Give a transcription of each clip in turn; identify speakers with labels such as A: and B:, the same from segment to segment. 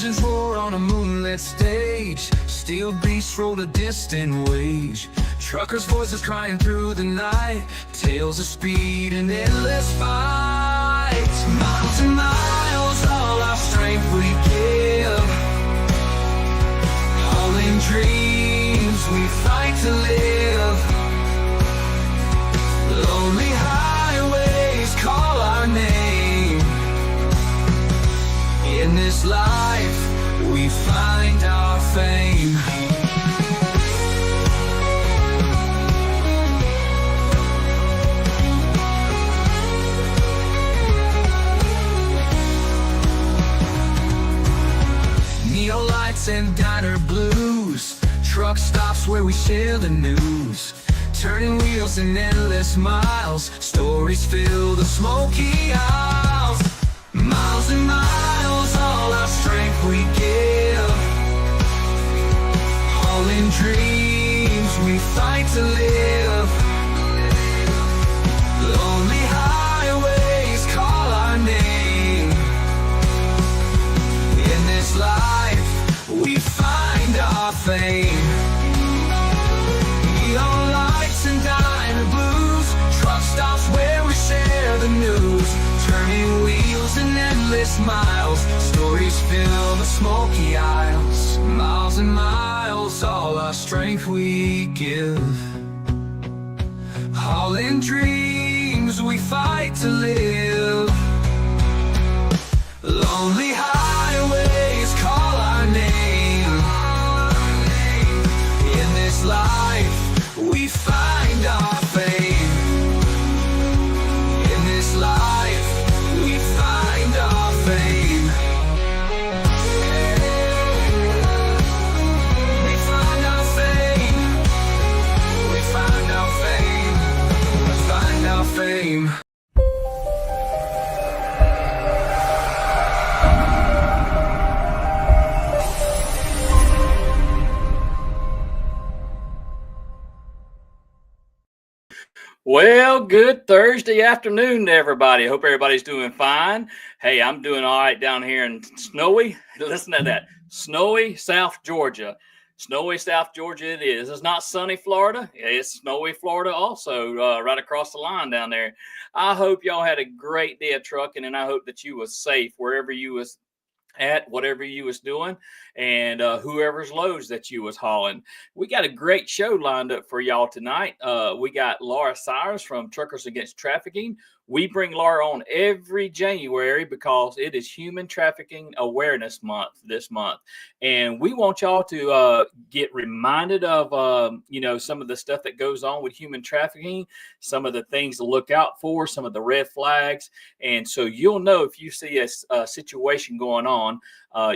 A: Engines roar on a moonlit stage. Steel beasts roll a distant wage. Truckers' voices crying through the night. Tales of speed and endless fights. Miles and miles, all our strength we give. All in dreams, we fight to live. Lonely highways call our name. In this life, we find our fame. Neon lights and diner blues. Truck stops where we share the news. Turning wheels in endless miles. Stories fill the smoky aisles. Miles and miles, all our strength we give. All in dreams, we fight to live. Lonely highways call our name. In this life, we find our fame. Neon lights and diner blues. Truck stops where we share the news. Turning wheels and endless miles. Stories fill the smoky aisles. Miles and miles, all our strength we give. All in dreams, we fight to live. Lonely highways call our name. In this life, we find our fame. In this life, we find our fame. We find our fame. We find our fame. We find our fame.
B: Well, good Thursday afternoon to everybody. Hope everybody's doing fine. Hey, I'm doing all right down here in snowy, listen to that, snowy South Georgia. Snowy South Georgia it is. It's not sunny Florida. It's snowy Florida also, right across the line down there. I hope y'all had a great day of trucking, and I hope that you was safe wherever you was at, whatever you was doing, and whoever's loads that you was hauling. We got a great show lined up for y'all tonight. We got Laura Cyrus from Truckers Against Trafficking. We bring Laura on every January because it is Human Trafficking Awareness Month this month. And we want y'all to get reminded of, some of the stuff that goes on with human trafficking, some of the things to look out for, some of the red flags. And so you'll know if you see a situation going on,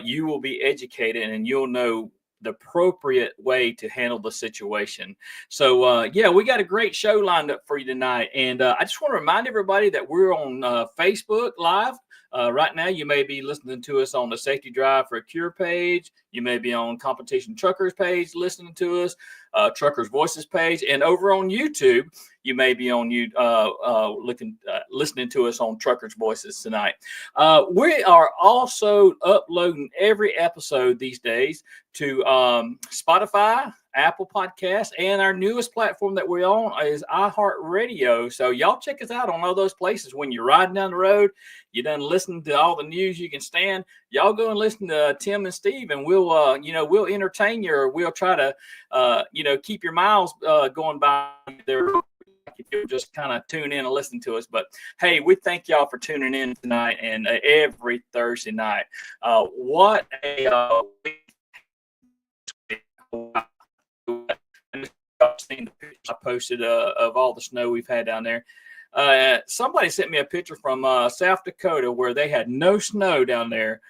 B: you will be educated and you'll know the appropriate way to handle the situation. So, we got a great show lined up for you tonight. And I just want to remind everybody that we're on Facebook Live. Right now, you may be listening to us on the Safety Drive for a Cure page. You may be on Competition Truckers page listening to us, Truckers Voices page, and over on YouTube, you may be on listening to us on Truckers Voices tonight. We are also uploading every episode these days to Spotify, Apple Podcasts, and our newest platform that we're on is iHeartRadio. So y'all check us out on all those places. When you're riding down the road, you done listen to all the news you can stand. Y'all go and listen to Tim and Steve, and we'll entertain you, or we'll try to keep your miles going by there. If you'll just kind of tune in and listen to us. But hey, we thank y'all for tuning in tonight and every Thursday night. What a seen the pictures I posted of all the snow we've had down there. Somebody sent me a picture from South Dakota where they had no snow down there.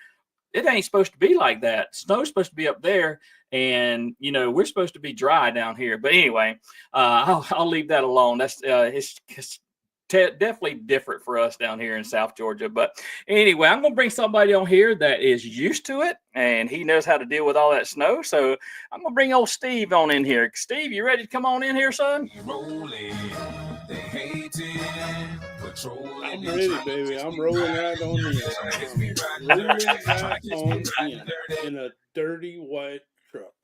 B: It ain't supposed to be like that. Snow's supposed to be up there, and we're supposed to be dry down here. But anyway, I'll leave that alone. That's it's definitely different for us down here in South Georgia. But anyway, I'm gonna bring somebody on here that is used to it, and he knows how to deal with all that snow. So I'm gonna bring old Steve on in here. Steve, you ready to come on in here, son?
A: Rolling, they hate it, but
C: I'm ready, baby. I'm rolling right on in. I'm rolling right on in a dirty white truck.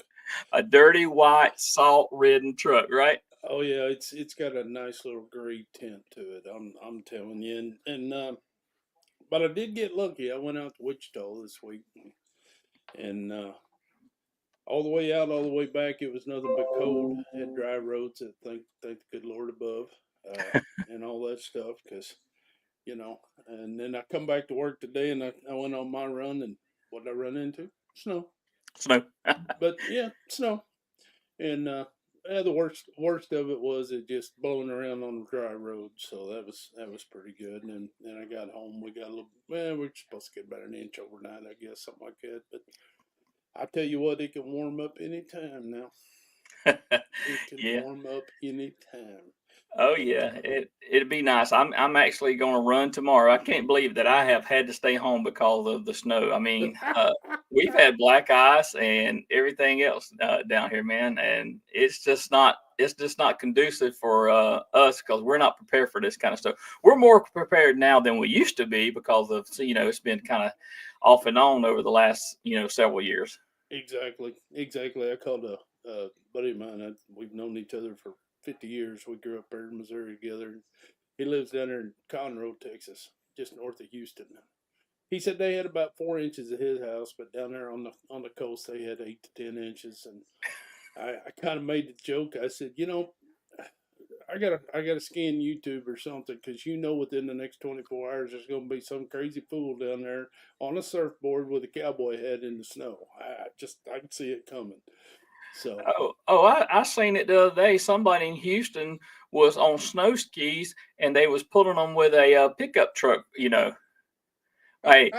B: A dirty white salt-ridden truck, right?
C: Oh yeah, it's got a nice little gray tint to it. I'm telling you, and but I did get lucky. I went out to Wichita this week, and all the way out, all the way back, it was nothing but cold. Had dry roads. Thank the good Lord above, and all that stuff. Because and then I come back to work today, and I went on my run, and what did I run into? Snow.
B: Snow.
C: But yeah, snow. And yeah, the worst of it was it just blowing around on the dry road. So that was pretty good. And then I got home. We got a little. Well, we're supposed to get about an inch overnight, I guess, something like that. But I tell you what, it can warm up anytime now. It can
B: Yeah.
C: warm up anytime.
B: Oh yeah, it'd be nice. I'm actually going to run tomorrow. I can't believe that I have had to stay home because of the snow. I mean, we've had black ice and everything else down here, man, and it's just not conducive for us because we're not prepared for this kind of stuff. We're more prepared now than we used to be because of it's been kind of off and on over the last several years.
C: Exactly. I called a buddy of mine. We've known each other for 50 years. We grew up there in Missouri together. He lives down there in Conroe, Texas, just north of Houston. He said they had about 4 inches at his house, but down there on the coast they had 8 to 10 inches. And I kind of made the joke. I said, I gotta scan YouTube or something because within the next 24 hours there's gonna be some crazy fool down there on a surfboard with a cowboy hat in the snow. I can see it coming. So
B: I seen it the other day. Somebody in Houston was on snow skis and they was pulling them with a pickup truck. Hey,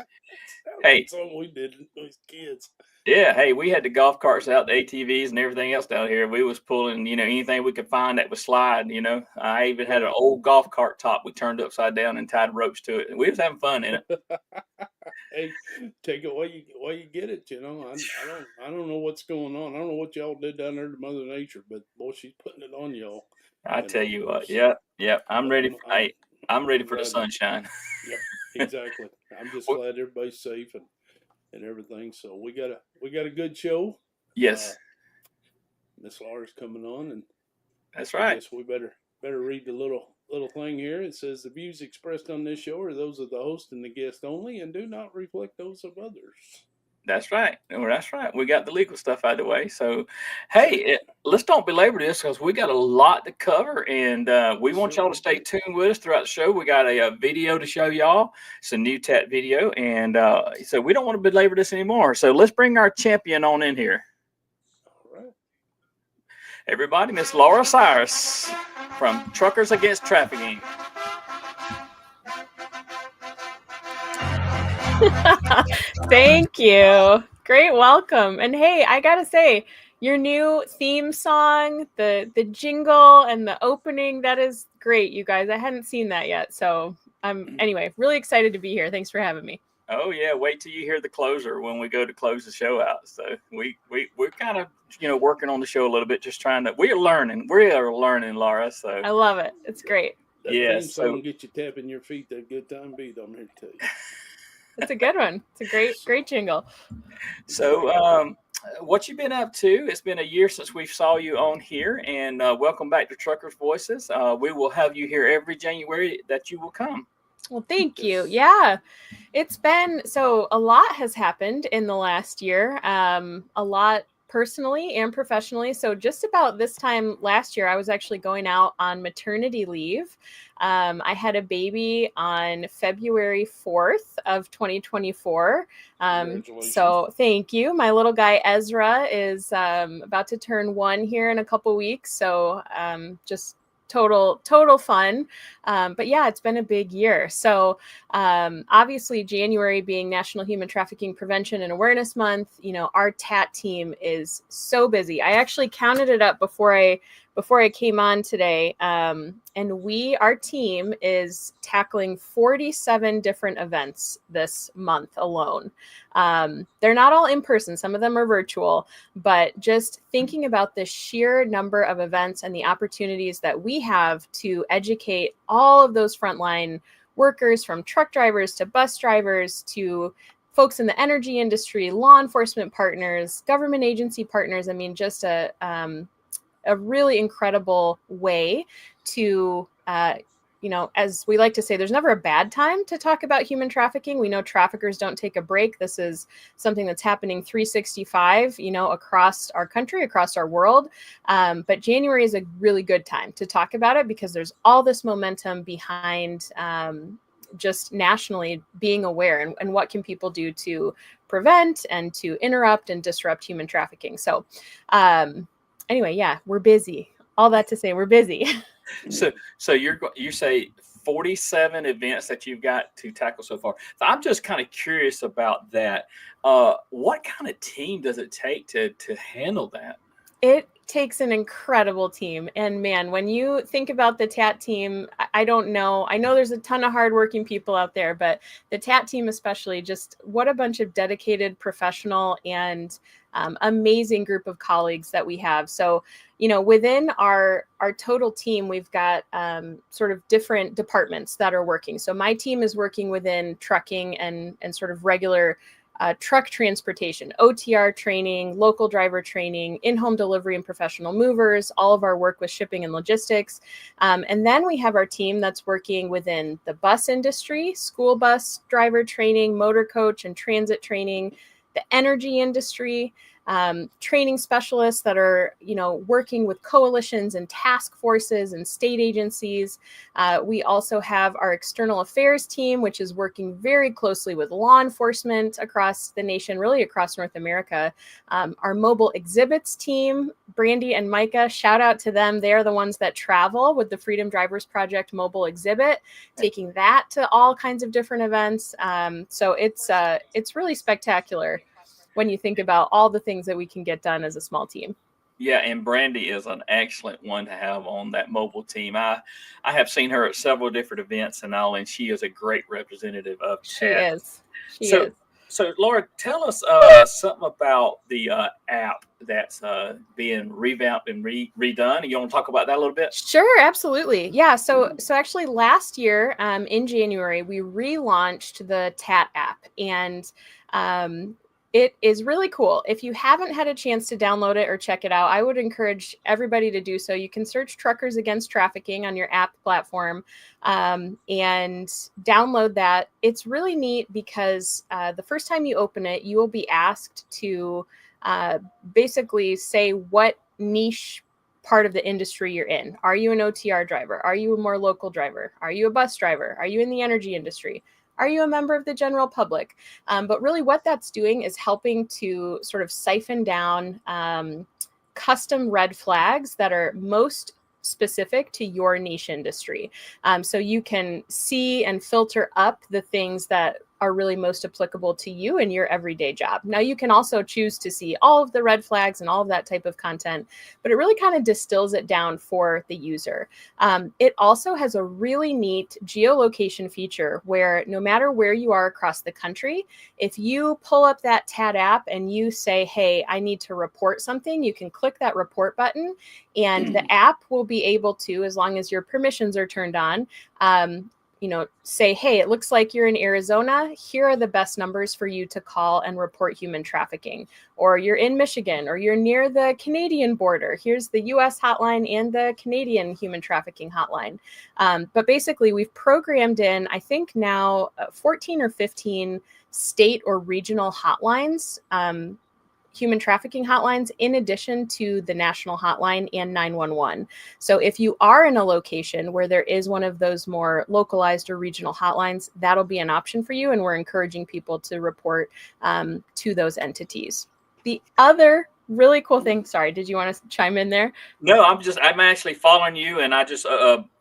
B: hey,
C: something we did as kids.
B: yeah, hey, we had the golf carts out, the ATVs and everything else down here. We was pulling, anything we could find that was slide. I even had an old golf cart top we turned upside down and tied ropes to it. And we was having fun in it.
C: Hey, take it while you get it. I don't know what's going on. I don't know what y'all did down there to Mother Nature, but boy, she's putting it on y'all.
B: I tell you what, yeah. I'm ready. I'm ready for the sunshine.
C: Yep, exactly. I'm just glad everybody's safe and everything. So we got a good show.
B: Yes.
C: Miss Laura's coming on, and
B: that's right.
C: I guess we better read the little thing here. It says the views expressed on this show are those of the host and the guest only, and do not reflect those of others.
B: That's right. That's right. We got the legal stuff out of the way. So, hey, let's don't belabor this because we got a lot to cover, and we want y'all to stay tuned with us throughout the show. We got a video to show y'all. It's a new TAT video, and so we don't want to belabor this anymore. So let's bring our champion on in here.
C: All right.
B: Everybody, Miss Laura Cyrus from Truckers Against Trafficking.
D: Thank you. Great welcome. And hey, I gotta say, your new theme song, the jingle and the opening, that is great, you guys. I hadn't seen that yet. So I'm anyway really excited to be here. Thanks for having me.
B: Oh yeah, wait till you hear the closer when we go to close the show out. So we're kind of working on the show a little bit, just trying to. We are learning, Laura. So
D: I love it. It's great.
C: That theme song get you tapping your feet. That good time beat. I'm here to tell you.
D: It's a good one. It's a great jingle.
B: So what you been up to? It's been a year since we saw you on here, and welcome back to Truckers Voices. We will have you here every January that you will come.
D: Well, thank you. Yeah, it's been a lot has happened in the last year. A lot personally and professionally. So just about this time last year, I was actually going out on maternity leave. I had a baby on February 4th of 2024. So thank you. My little guy Ezra is about to turn 1 here in a couple weeks. So just total fun. But yeah, it's been a big year. So obviously January being National Human Trafficking Prevention and Awareness Month, our TAT team is so busy. I actually counted it up before I before I came on today. And our team is tackling 47 different events this month alone. They're not all in person. Some of them are virtual, but just thinking about the sheer number of events and the opportunities that we have to educate all of those frontline workers, from truck drivers to bus drivers to folks in the energy industry, law enforcement partners, government agency partners. I mean, just a really incredible way to, as we like to say, there's never a bad time to talk about human trafficking. We know traffickers don't take a break. This is something that's happening 365, across our country, across our world. But January is a really good time to talk about it because there's all this momentum behind just nationally being aware and what can people do to prevent and to interrupt and disrupt human trafficking. So anyway, yeah, we're busy. All that to say, we're busy.
B: So you say 47 events that you've got to tackle so far. So I'm just kind of curious about that. What kind of team does it take to handle that?
D: It takes an incredible team. And man, when you think about the TAT team, I don't know. I know there's a ton of hardworking people out there, but the TAT team especially, just what a bunch of dedicated, professional, and amazing group of colleagues that we have. So, within our total team, we've got sort of different departments that are working. So my team is working within trucking and sort of regular truck transportation, OTR training, local driver training, in-home delivery and professional movers, all of our work with shipping and logistics. And then we have our team that's working within the bus industry, school bus driver training, motor coach and transit training, the energy industry, training specialists that are, working with coalitions and task forces and state agencies. We also have our external affairs team, which is working very closely with law enforcement across the nation, really across North America. Our mobile exhibits team, Brandy and Micah, shout out to them. They are the ones that travel with the Freedom Drivers Project mobile exhibit, taking that to all kinds of different events. So it's really spectacular when you think about all the things that we can get done as a small team.
B: Yeah, and Brandy is an excellent one to have on that mobile team. I have seen her at several different events and all, and she is a great representative of TAT.
D: She is.
B: So, Laura, tell us something about the app that's being revamped and redone. You want to talk about that a little bit?
D: Sure, absolutely. Yeah. So actually, last year in January, we relaunched the TAT app, and it is really cool. If you haven't had a chance to download it or check it out, I would encourage everybody to do so. You can search Truckers Against Trafficking on your app platform and download that. It's really neat because the first time you open it, you will be asked to basically say what niche part of the industry you're in. Are you an OTR driver? Are you a more local driver? Are you a bus driver? Are you in the energy industry? Are you a member of the general public? But really what that's doing is helping to sort of siphon down custom red flags that are most specific to your niche industry. So you can see and filter up the things that are really most applicable to you in your everyday job. Now, you can also choose to see all of the red flags and all of that type of content, but it really kind of distills it down for the user. It also has a really neat geolocation feature where no matter where you are across the country, if you pull up that TAT app and you say, hey, I need to report something, you can click that report button and the app will be able to, as long as your permissions are turned on, say, hey, it looks like you're in Arizona. Here are the best numbers for you to call and report human trafficking. Or you're in Michigan, or you're near the Canadian border. Here's the US hotline and the Canadian human trafficking hotline. But basically, we've programmed in, I think now 14 or 15 state or regional hotlines, human trafficking hotlines, in addition to the national hotline and 911. So if you are in a location where there is one of those more localized or regional hotlines, that'll be an option for you. And we're encouraging people to report to those entities. The other really cool thing, sorry, did you want to chime in there?
B: No, I'm actually following you, and I just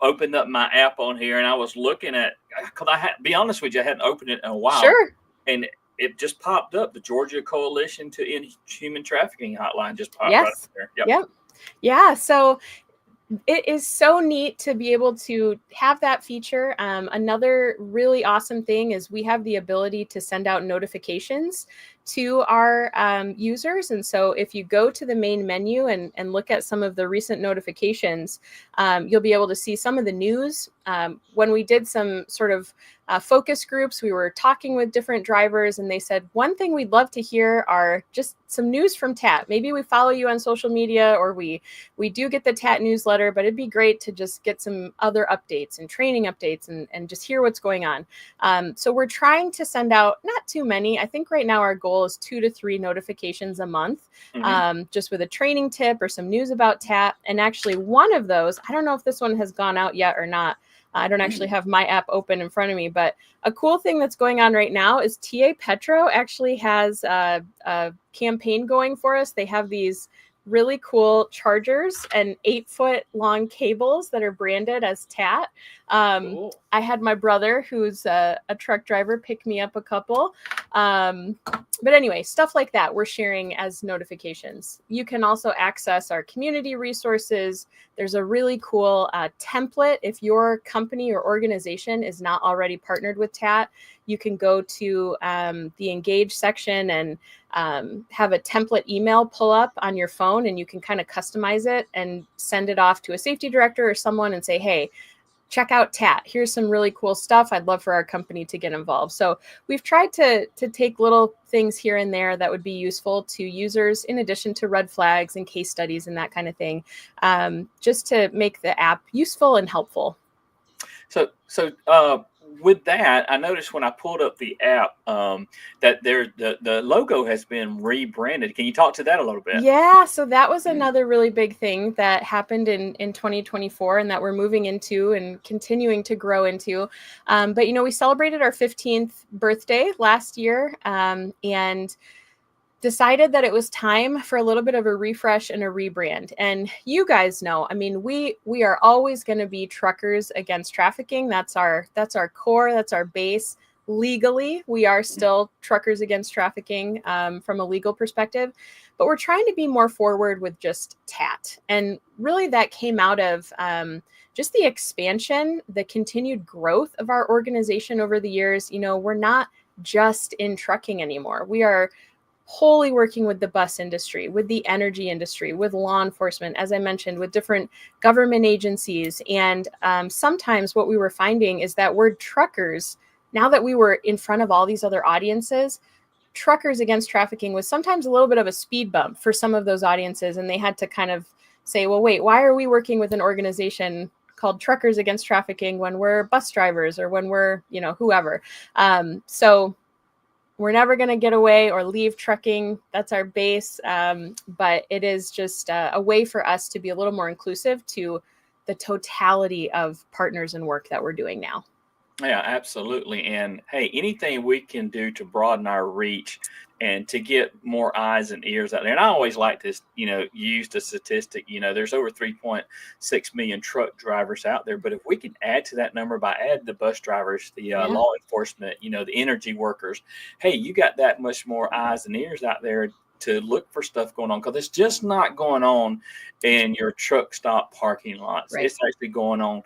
B: opened up my app on here, and I was looking at, because be honest with you, I hadn't opened it in a while.
D: Sure.
B: And it just popped up. The Georgia Coalition to End Human Trafficking hotline just popped
D: yes.
B: right up there.
D: Yep. Yeah. So It is so neat to be able to have that feature. Another really awesome thing is we have the ability to send out notifications to our users. And so if you go to the main menu and look at some of the recent notifications, you'll be able to see some of the news. When we did some sort of focus groups, we were talking with different drivers, and they said, one thing we'd love to hear are just some news from TAT. Maybe we follow you on social media, or we do get the TAT newsletter, but it'd be great to just get some other updates and training updates and just hear what's going on. So we're trying to send out not too many. I think right now our goal is 2 to 3 notifications a month, just with a training tip or some news about TAT. And actually one of those, I don't know if this one has gone out yet or not. I don't actually have my app open in front of me, but a cool thing that's going on right now is TA Petro actually has a campaign going for us. They have these really cool chargers and 8-foot long cables that are branded as TAT.
C: Cool.
D: I had my brother, who's a truck driver, pick me up a couple. But anyway, stuff like that we're sharing as notifications. You can also access our community resources. There's a really cool template. If your company or organization is not already partnered with TAT, you can go to the Engage section and have a template email pull up on your phone, and you can kind of customize it and send it off to a safety director or someone and say, hey, check out TAT. Here's some really cool stuff. I'd love for our company to get involved. So we've tried to take little things here and there that would be useful to users, in addition to red flags and case studies and that kind of thing, just to make the app useful and helpful.
B: So with that, I noticed when I pulled up the app that the logo has been rebranded. Can you talk to that a little bit?
D: Yeah, so that was another really big thing that happened in 2024 and that we're moving into and continuing to grow into. But, we celebrated our 15th birthday last year, and decided that it was time for a little bit of a refresh and a rebrand. And you guys know, I mean, we are always going to be truckers against trafficking. That's our core, that's our base. Legally, we are still truckers against trafficking from a legal perspective, but we're trying to be more forward with just TAT. And really that came out of just the expansion, the continued growth of our organization over the years. We're not just in trucking anymore. We are wholly working with the bus industry, with the energy industry, with law enforcement, as I mentioned, with different government agencies. And sometimes what we were finding is that word truckers, now that we were in front of all these other audiences, truckers against trafficking was sometimes a little bit of a speed bump for some of those audiences. And they had to kind of say, well, wait, why are we working with an organization called Truckers Against Trafficking when we're bus drivers or when we're, whoever? So we're never going to get away or leave trucking. That's our base. But it is just a way for us to be a little more inclusive to the totality of partners and work that we're doing now.
B: Yeah, absolutely. And hey, anything we can do to broaden our reach and to get more eyes and ears out there. And I always like to, use the statistic, there's over 3.6 million truck drivers out there. But if we can add to that number by adding the bus drivers, the law enforcement, the energy workers, hey, you got that much more eyes and ears out there to look for stuff going on, because it's just not going on in your truck stop parking lots.
D: Right.
B: It's actually going on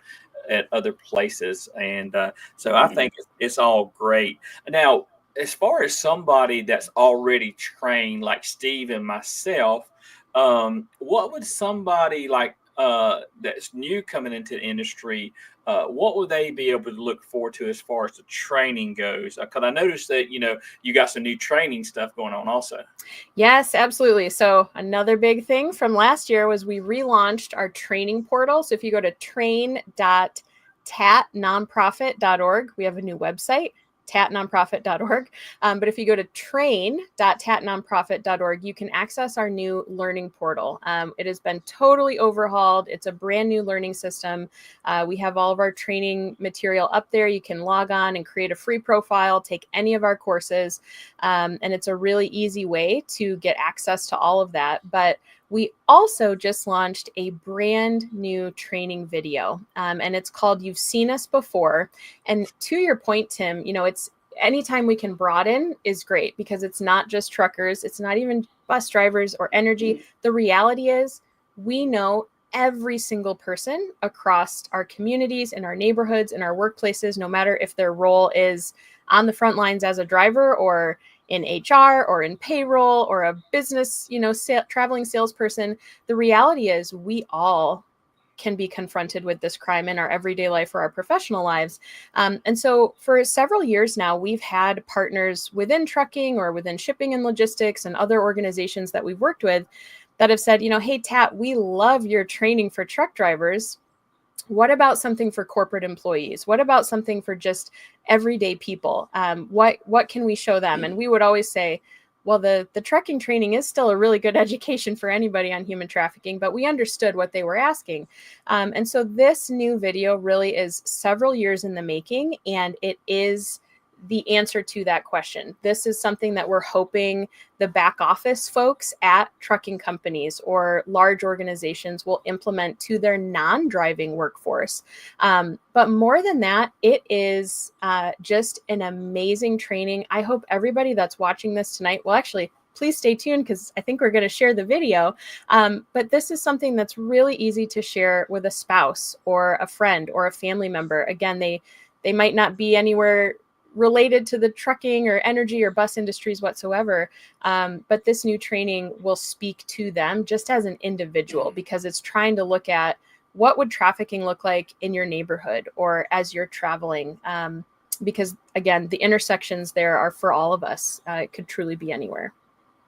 B: at other places. And so I think it's all great. Now, as far as somebody that's already trained like Steve and myself, what would somebody like that's new coming into the industry, what would they be able to look forward to as far as the training goes? Because I noticed that, you got some new training stuff going on also.
D: Yes, absolutely. So another big thing from last year was we relaunched our training portal. So if you go to train.tatnonprofit.org, we have a new website, tatnonprofit.org. But if you go to train.tatnonprofit.org, you can access our new learning portal. It has been totally overhauled. It's a brand new learning system. We have all of our training material up there. You can log on and create a free profile, take any of our courses. And it's a really easy way to get access to all of that. But we also just launched a brand new training video, and it's called You've Seen Us Before. And to your point, Tim, it's anytime we can broaden is great, because it's not just truckers. It's not even bus drivers or energy. The reality is we know every single person across our communities, in our neighborhoods, in our workplaces, no matter if their role is on the front lines as a driver or in HR or in payroll or a business, traveling salesperson. The reality is we all can be confronted with this crime in our everyday life or our professional lives. And so for several years now, we've had partners within trucking or within shipping and logistics and other organizations that we've worked with that have said, hey, Tat, we love your training for truck drivers. What about something for corporate employees? What about something for just everyday people? What can we show them? And we would always say, well, the trucking training is still a really good education for anybody on human trafficking, but we understood what they were asking. And so this new video really is several years in the making, and it is the answer to that question. This is something that we're hoping the back office folks at trucking companies or large organizations will implement to their non-driving workforce. But more than that, it is just an amazing training. I hope everybody that's watching this tonight, well, actually, please stay tuned because I think we're going to share the video. But this is something that's really easy to share with a spouse or a friend or a family member. Again, they might not be anywhere related to the trucking or energy or bus industries whatsoever. But this new training will speak to them just as an individual, because it's trying to look at what would trafficking look like in your neighborhood or as you're traveling. Because again, the intersections there are for all of us. It could truly be anywhere.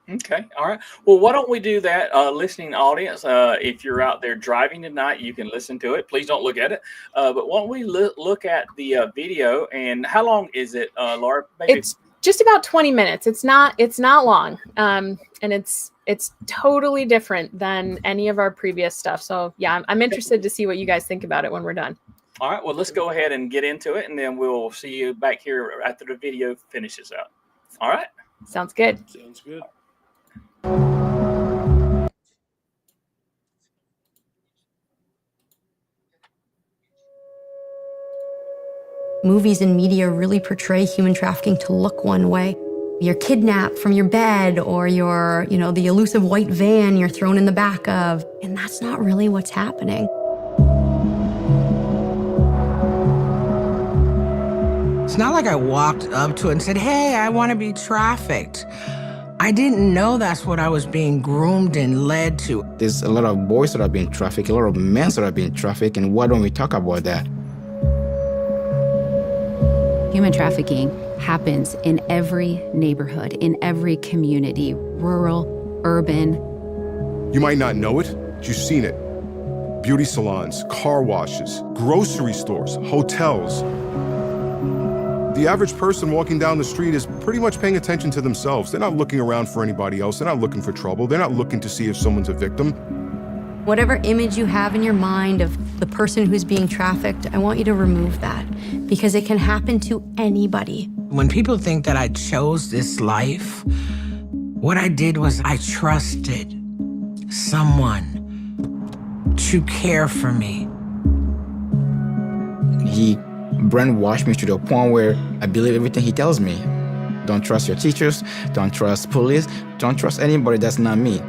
B: Okay. All right. Well, why don't we do that, listening audience? If you're out there driving tonight, you can listen to it. Please don't look at it. But why don't we look at the video? And how long is it, Laura? Maybe?
D: It's just about 20 minutes. It's not long. And it's totally different than any of our previous stuff. So yeah, I'm interested to see what you guys think about it when we're done.
B: All right. Well, let's go ahead and get into it, and then we'll see you back here after the video finishes out. All right.
D: Sounds good.
C: Sounds good.
E: Movies and media really portray human trafficking to look one way. You're kidnapped from your bed, or you're, the elusive white van you're thrown in the back of. And that's not really what's happening.
F: It's not like I walked up to it and said, hey, I want to be trafficked. I didn't know that's what I was being groomed and led to.
G: There's a lot of boys that are being trafficked, a lot of men that are being trafficked, and why don't we talk about that?
H: Human trafficking happens in every neighborhood, in every community, rural, urban.
I: You might not know it, but you've seen it. Beauty salons, car washes, grocery stores, hotels. The average person walking down the street is pretty much paying attention to themselves. They're not looking around for anybody else. They're not looking for trouble. They're not looking to see if someone's a victim.
E: Whatever image you have in your mind of the person who's being trafficked, I want you to remove that, because it can happen to anybody.
F: When people think that I chose this life, what I did was I trusted someone to care for me.
G: He brainwashed me to the point where I believe everything he tells me. Don't trust your teachers, don't trust police, don't trust anybody that's not me.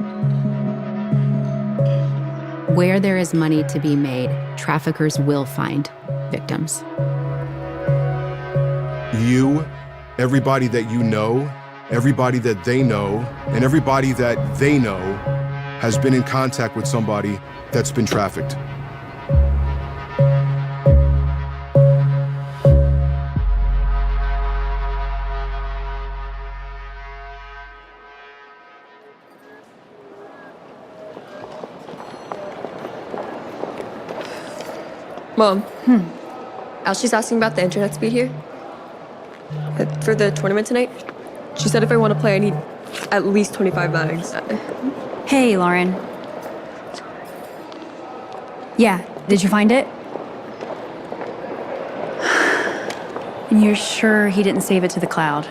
H: Where there is money to be made, traffickers will find victims.
I: You, everybody that you know, everybody that they know, and everybody that they know has been in contact with somebody that's been trafficked.
J: Mom. She's asking about the internet speed here. For the tournament tonight. She said if I want to play, I need at least 25 bags.
K: Hey, Lauren. Yeah, did you find it? And you're sure he didn't save it to the cloud?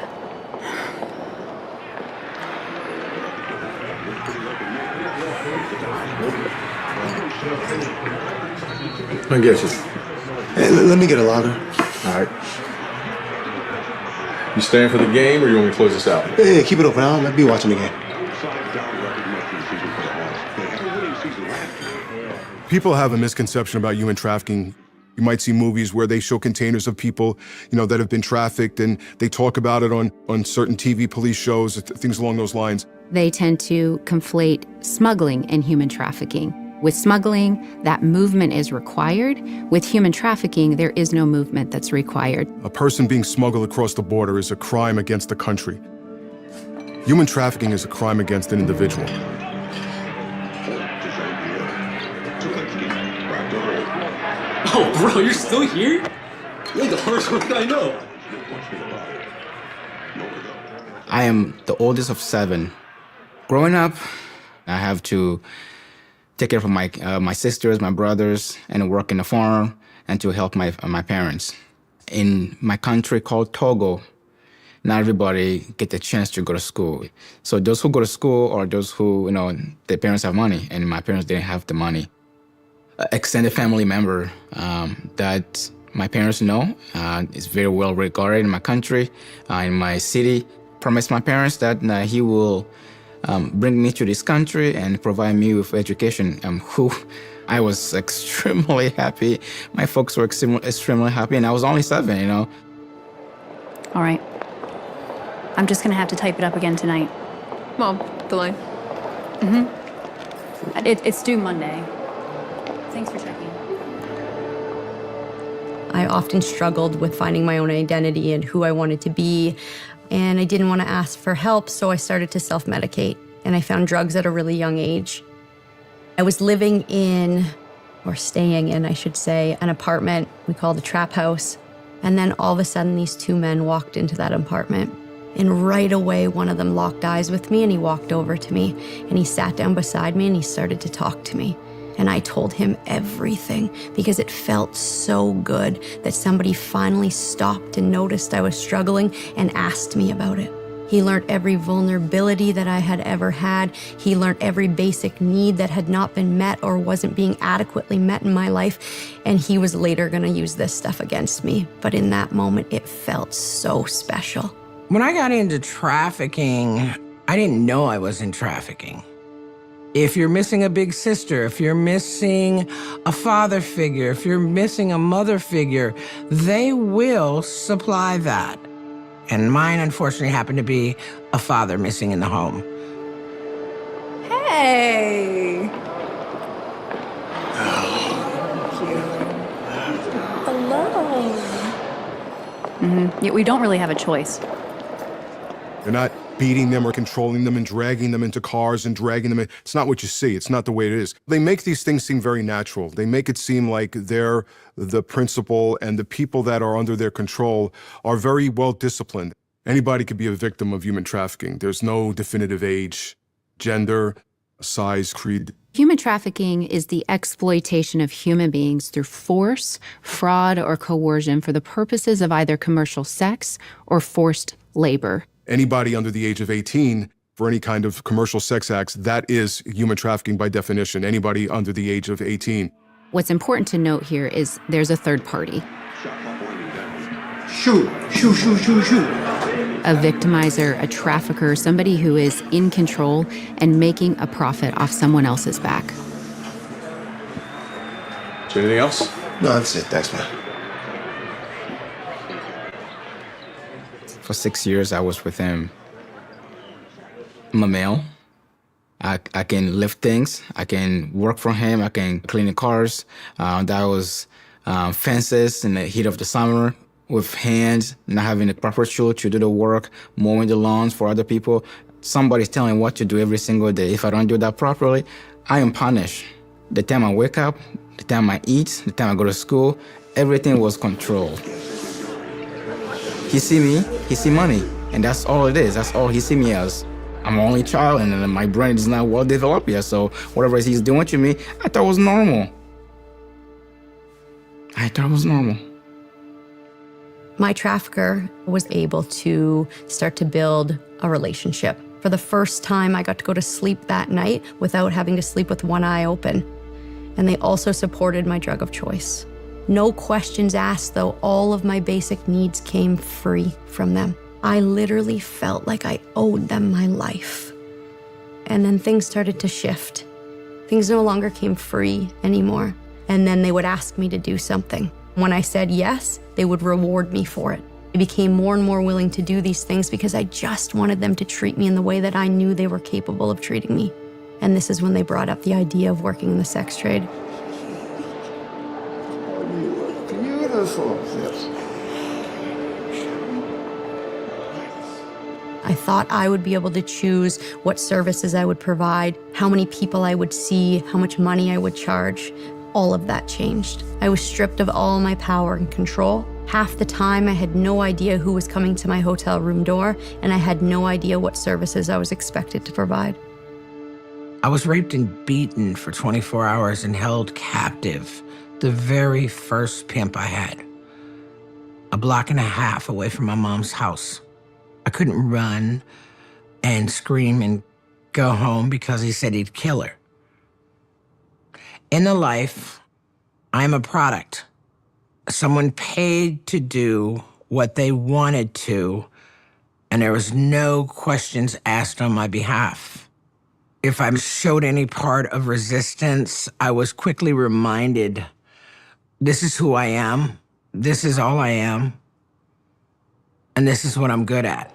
L: I get you. Hey, let me get a lager.
M: All right. You staying for the game, or you want me to close this out?
L: Hey, keep it open. I'll be watching the game.
I: People have a misconception about human trafficking. You might see movies where they show containers of people, that have been trafficked, and they talk about it on certain TV police shows, things along those lines.
H: They tend to conflate smuggling and human trafficking. With smuggling, that movement is required. With human trafficking, there is no movement that's required.
I: A person being smuggled across the border is a crime against the country. Human trafficking is a crime against an individual.
N: Oh, bro, you're still here? You're like the hardest worker I know.
G: I am the oldest of 7. Growing up, I have to take care of my sisters, my brothers, and work in the farm, and to help my parents. In my country called Togo, not everybody get the chance to go to school. So those who go to school are those who, their parents have money, and my parents didn't have the money. Extended family member that my parents know is very well regarded in my country, in my city, promised my parents that he will bring me to this country and provide me with education, who I was extremely happy. My folks were extremely happy, and I was only 7,
K: All right. I'm just gonna have to type it up again tonight.
J: Mom, the line.
K: It's due Monday. Thanks for checking.
E: I often struggled with finding my own identity and who I wanted to be, and I didn't want to ask for help, so I started to self-medicate, and I found drugs at a really young age. I was living in, or staying in, I should say, an apartment we called a trap house, and then all of a sudden these 2 men walked into that apartment, and right away one of them locked eyes with me, and he walked over to me, and he sat down beside me, and he started to talk to me. And I told him everything because it felt so good that somebody finally stopped and noticed I was struggling and asked me about it. He learned every vulnerability that I had ever had. He learned every basic need that had not been met or wasn't being adequately met in my life. And he was later gonna use this stuff against me. But in that moment, it felt so special.
F: When I got into trafficking, I didn't know I was in trafficking. If you're missing a big sister, if you're missing a father figure, if you're missing a mother figure, they will supply that. And mine, unfortunately, happened to be a father missing in the home.
K: Hey! Hello. Yeah, we don't really have a choice.
I: They're not beating them or controlling them and dragging them into cars and dragging them in. It's not what you see. It's not the way it is. They make these things seem very natural. They make it seem like they're the principal, and the people that are under their control are very well disciplined. Anybody could be a victim of human trafficking. There's no definitive age, gender, size, creed.
H: Human trafficking is the exploitation of human beings through force, fraud, or coercion for the purposes of either commercial sex or forced labor.
I: Anybody under the age of 18, for any kind of commercial sex acts, that is human trafficking by definition. Anybody under the age of 18.
H: What's important to note here is there's a third party.
L: Shoot.
H: A victimizer, a trafficker, somebody who is in control and making a profit off someone else's back.
M: Is there anything else?
L: No, that's it. Thanks, man.
G: For 6 years, I was with him. I'm a male. I can lift things. I can work for him. I can clean the cars. That was fences in the heat of the summer with hands, not having the proper tool to do the work, mowing the lawns for other people. Somebody's telling me what to do every single day. If I don't do that properly, I am punished. The time I wake up, the time I eat, the time I go to school, everything was controlled. He see me, he see money, and that's all it is. That's all he see me as. I'm an only child, and my brain is not well developed yet, so whatever he's doing to me, I thought was normal. I thought it was normal.
E: My trafficker was able to start to build a relationship. For the first time, I got to go to sleep that night without having to sleep with one eye open. And they also supported my drug of choice. No questions asked, though. All of my basic needs came free from them. I literally felt like I owed them my life. And then things started to shift. Things no longer came free anymore. And then they would ask me to do something. When I said yes, they would reward me for it. I became more and more willing to do these things because I just wanted them to treat me in the way that I knew they were capable of treating me. And this is when they brought up the idea of working in the sex trade.
L: Beautiful. Yes.
E: I thought I would be able to choose what services I would provide, how many people I would see, how much money I would charge. All of that changed. I was stripped of all my power and control. Half the time, I had no idea who was coming to my hotel room door, and I had no idea what services I was expected to provide.
F: I was raped and beaten for 24 hours and held captive, the very first pimp I had. A block and a half away from my mom's house. I couldn't run and scream and go home because he said he'd kill her. In the life, I'm a product. Someone paid to do what they wanted to, and there was no questions asked on my behalf. If I showed any part of resistance, I was quickly reminded, this is who I am, this is all I am, and this is what I'm good at.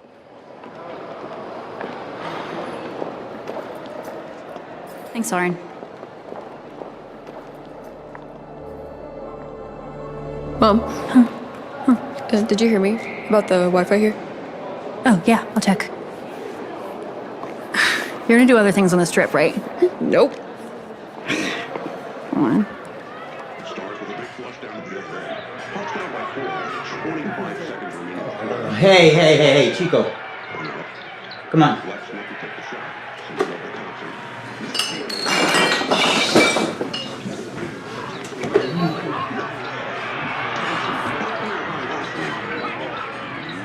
K: Thanks, Lauren.
J: Mom, did you hear me about the Wi-Fi here?
K: Oh, yeah, I'll check. You're gonna do other things on this trip, right?
J: Nope.
K: Come on.
O: Hey, Chico. Come on.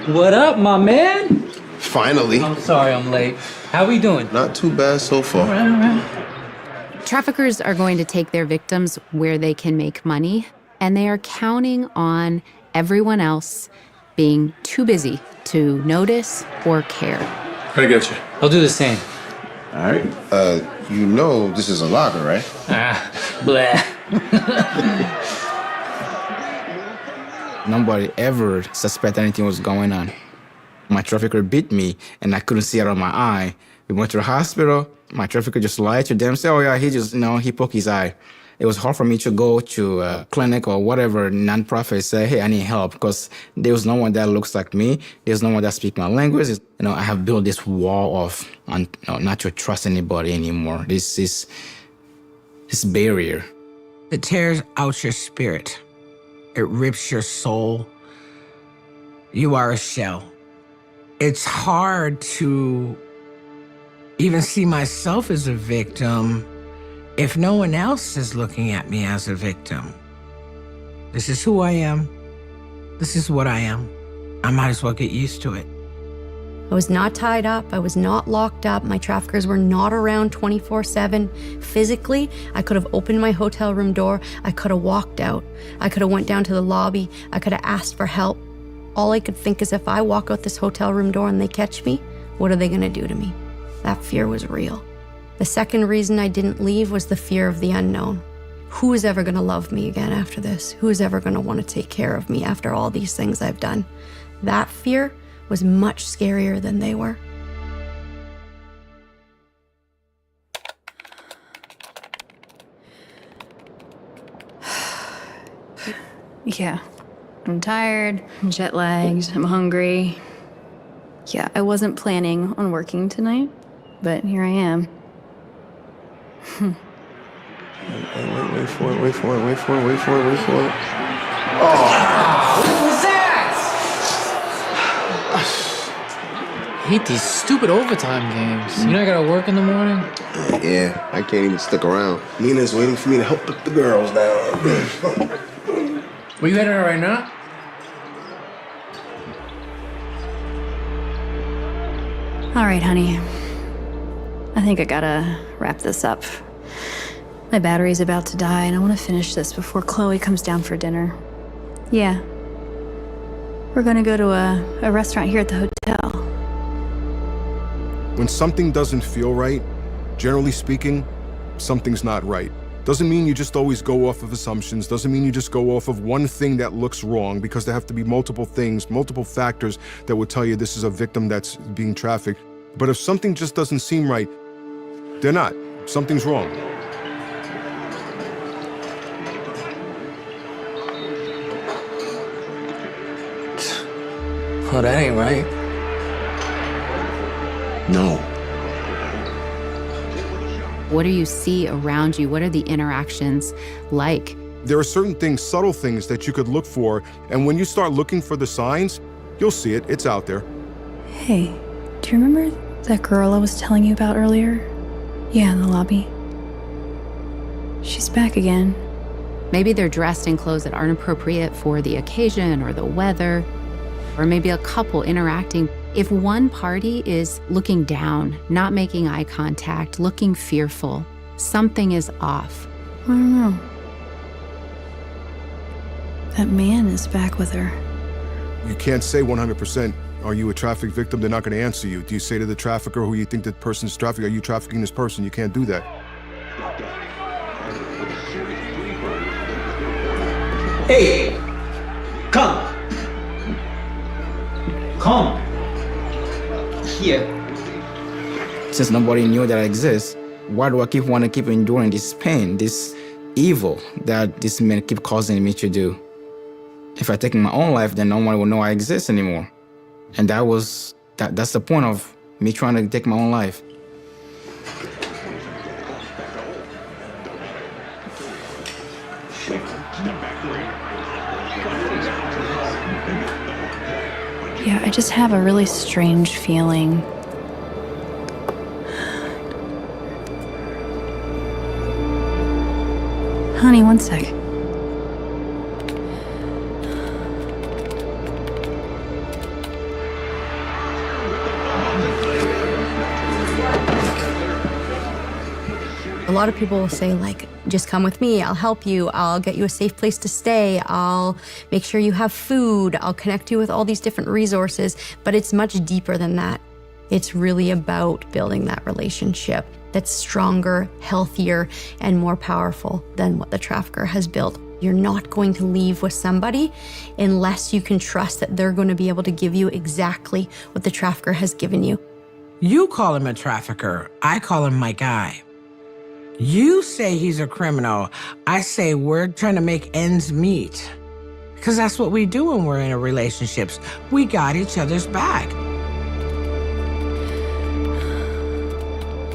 N: What up, my man?
L: Finally.
N: I'm sorry I'm late. How we doing?
L: Not too bad so far.
N: All right.
H: Traffickers are going to take their victims where they can make money, and they are counting on everyone else being too busy to notice or care.
M: I get you.
N: I'll do the same.
L: All right. You know this is a locker, right?
N: Blah.
G: Nobody ever suspected anything was going on. My trafficker beat me, and I couldn't see out of my eye. We went to the hospital. My trafficker just lied to them, say, oh yeah, he just, he poked his eye. It was hard for me to go to a clinic or whatever nonprofit, say, hey, I need help, because there was no one that looks like me. There's no one that speaks my language. I have built this wall of not to trust anybody anymore. This barrier.
F: It tears out your spirit. It rips your soul. You are a shell. It's hard to even see myself as a victim if no one else is looking at me as a victim. This is who I am. This is what I am. I might as well get used to it.
E: I was not tied up. I was not locked up. My traffickers were not around 24/7. Physically, I could have opened my hotel room door. I could have walked out. I could have went down to the lobby. I could have asked for help. All I could think is if I walk out this hotel room door and they catch me, what are they gonna do to me? That fear was real. The second reason I didn't leave was the fear of the unknown. Who is ever gonna love me again after this? Who is ever gonna wanna take care of me after all these things I've done? That fear was much scarier than they were.
K: Yeah. I'm tired, I'm jet lagged, I'm hungry. Yeah, I wasn't planning on working tonight, but here I am.
L: Wait for it. Oh!
N: What was that? I hate these stupid overtime games. You know I gotta work in the morning?
L: Yeah, I can't even stick around. Nina's waiting for me to help put the girls down.
N: Were you heading out right now?
K: All right, honey. I think I gotta wrap this up. My battery's about to die, and I want to finish this before Chloe comes down for dinner. Yeah. We're gonna go to a restaurant here at the hotel.
I: When something doesn't feel right, generally speaking, something's not right. Doesn't mean you just always go off of assumptions, doesn't mean you just go off of one thing that looks wrong, because there have to be multiple things, multiple factors that would tell you this is a victim that's being trafficked. But if something just doesn't seem right, they're not. Something's wrong.
N: Well, that ain't right.
L: No.
H: What do you see around you? What are the interactions like?
I: There are certain things, subtle things that you could look for, and when you start looking for the signs, you'll see it. It's out there.
K: Hey, do you remember that girl I was telling you about earlier? Yeah, in the lobby. She's back again.
H: Maybe they're dressed in clothes that aren't appropriate for the occasion or the weather, or maybe a couple interacting. If one party is looking down, not making eye contact, looking fearful, something is off.
K: I don't know. That man is back with her.
I: You can't say 100%, are you a traffic victim? They're not going to answer you. Do you say to the trafficker who you think the person's trafficking, are you trafficking this person? You can't do that.
O: Hey! Come! Come! Here.
G: Since nobody knew that I exist, why do I want to keep enduring this pain, this evil that these men keep causing me to do? If I take my own life, then no one will know I exist anymore. And that's the point of me trying to take my own life.
K: Yeah, I just have a really strange feeling. Honey, one sec.
E: A lot of people will say, like, just come with me, I'll help you, I'll get you a safe place to stay, I'll make sure you have food, I'll connect you with all these different resources, but it's much deeper than that. It's really about building that relationship that's stronger, healthier, and more powerful than what the trafficker has built. You're not going to leave with somebody unless you can trust that they're going to be able to give you exactly what the trafficker has given you.
F: You call him a trafficker, I call him my guy. You say he's a criminal, I say we're trying to make ends meet. Because that's what we do when we're in relationships. We got each other's back.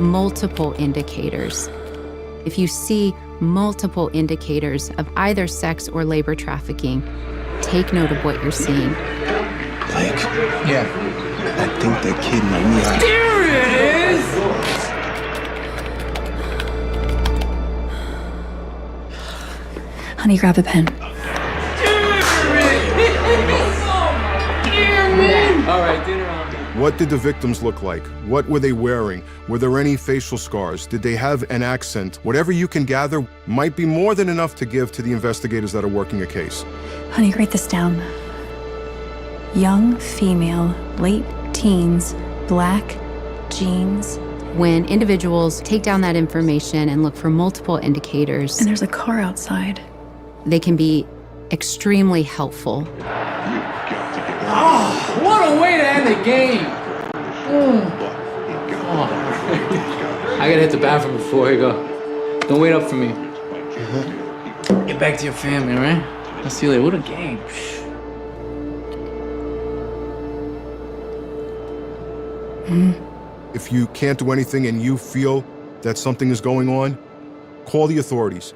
H: Multiple indicators. If you see multiple indicators of either sex or labor trafficking, take note of what you're seeing.
L: Blake?
F: Yeah.
L: I think that kid might need...
F: There it is!
K: Honey, grab a pen.
N: All right, dinner on.
I: What did the victims look like? What were they wearing? Were there any facial scars? Did they have an accent? Whatever you can gather might be more than enough to give to the investigators that are working a case.
K: Honey, write this down. Young female, late teens, black, jeans.
H: When individuals take down that information and look for multiple indicators,
K: And there's a car outside.
H: they can be extremely helpful.
N: Oh, what a way to end the game! Oh. I gotta hit the bathroom before we go. Don't wait up for me. Get back to your family, all right? I'll see you later. What a game.
I: If you can't do anything and you feel that something is going on, call the authorities.